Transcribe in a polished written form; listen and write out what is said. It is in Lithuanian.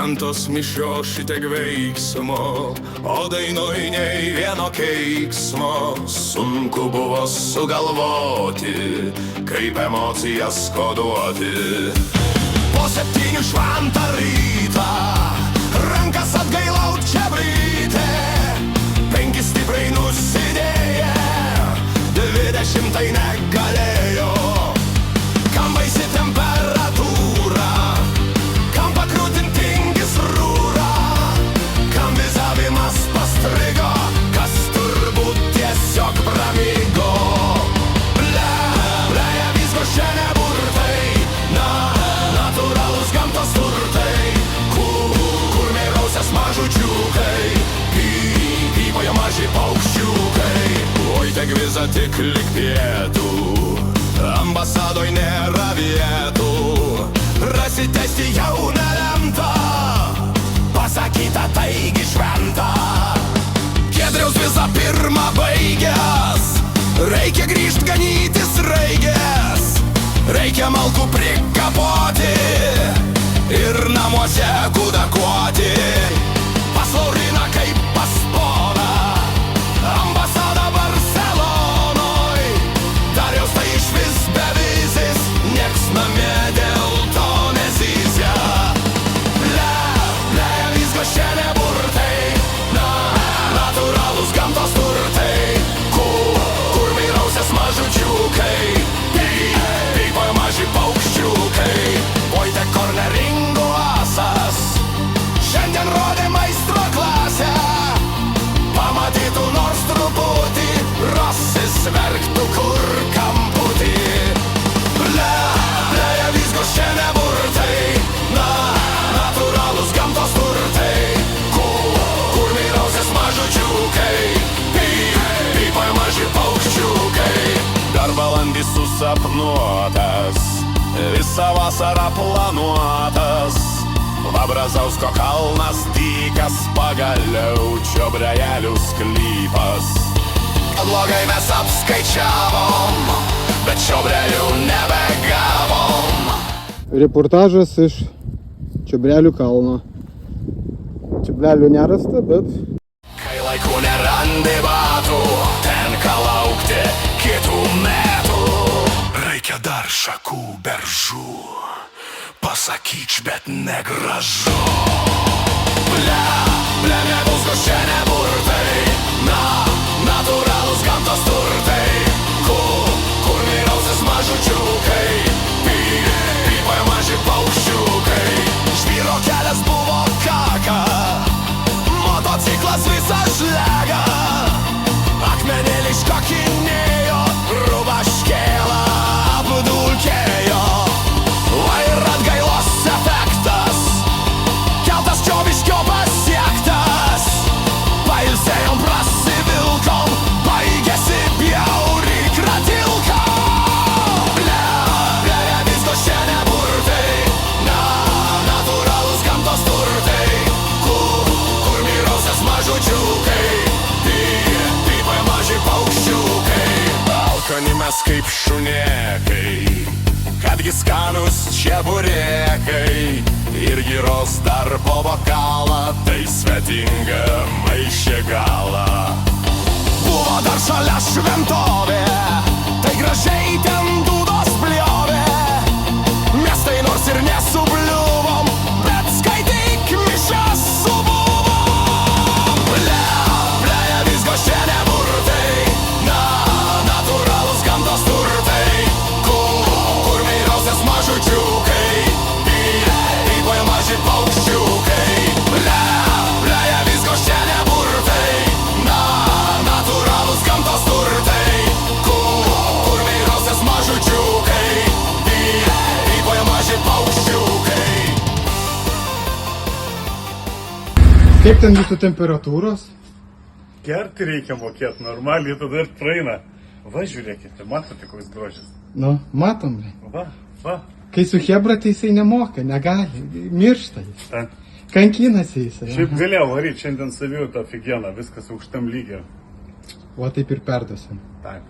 Šventos mišios šitiek veiksmo, o dainoj nei vieno keiksmo. Sunku buvo sugalvoti, kaip emocijas koduoti. Po 7 šventą rytą rankas atgailaut čebrytė, 5 stipriai nusidėję, 20 tai negalėjo. Kam baisi temperatūra, kam pakrūtin tingis rūra, kam vizavimas pastrigo, kas turbūt tiesiog pramigo. Bleja visko šiandien burtai, natūralus gamtos turtai, kur mėrausias mažučiukai, pypoja maži paukščiukai. Oi, te gviza tik lik pietų, ambasadoj nėra vietų. Rasitesti jau nelemta, pasakyta taigi šventa. Giedriaus visa pirma baigęs, reikia grįžt ganytis raigės, reikia malkų prikapoti ir namuose kudakuoti. Pas Lauriną kaip pas poną, ambasada Barcelonoj, Dariaus tai išvis bevizis, nieks namie dėl to nezyzia. Bleja visko šiandien burtai, natūralus gamtos turtai, kur vyrausias mažučiukai, pypoja maži paukščiukai. Vojtek Korneringo asas šiandien rodė maestro klasę, pamatytų nors truputį, rasis verktų kur kamputį. Bleja visko šiandien burtai, natūralus gamtos turtai, kur vyrausias mažučiukai, pypoja maži paukščiukai. Dar balandis susapnuotas, visą vasarą planuotas, Brazausko kalnas dykas, pagaliau Čiobrelių sklypas. Blogai mes apskaičiavom, bet Čiobrelių nebegavom. Reportažas iš Čiobrelių kalno. Čiobrelių nerasta, bet... Kai laiku nerandi batų, tenka laukti kitų metų. Reikia dar šakų beržų, pasakyč, bet negražu. Bleja visko šiandien burtai, natūralus gamtos turtai, kur vyrausias mažučiukai, pypoja maži paukščiukai. Žvyro kelias buvo kaka, motociklas visą žlegą, akmenėlį škokinėjo, rubaškėlą apdulkėjo. Ir atgailos efektas, keltas Čiobiškio pasiektas, pailsėjom, prasivilkom, baigėsi bjauri kratilka. Bleja visko šiandien burtai, natūralus gamtos turtai, kur vyrausias mažučiukai, pypoja maži paukščiukai. Alkani mes kaip šunėkai, kadgi skanus čeburekai, ir giros dar po bokalą, tai svetinga maišė galą. Buvo dar šalia šventovė, tai gražiai ten dūdos bliovė. Mes tai nors ir nesubliuvom, bet skaityk mišias subuvom. Bleja visko šiandien burtai, natūralus gamtos turtai, mažučiukai, pypoja maži paukščiukai. Bleja visko šiandien burtai, natūralus gamtos turtai, kur vyrausias mažučiukai, pypoja maži paukščiukai. Kaip ten jūsų temperatūros? Gerti reikia mokėti, normaliai tada ir praeina. Va, žiūrėkite, matote, koks grožis. Nu, matom. Va. Kai su chebra, tai jisai nemoka, negali, miršta jis. Kankinasi jisai. Šiaip galėjau varyti šiandien savijutą aфиgeną, viskas aukštam lygiai. O taip ir perduosim. Taip.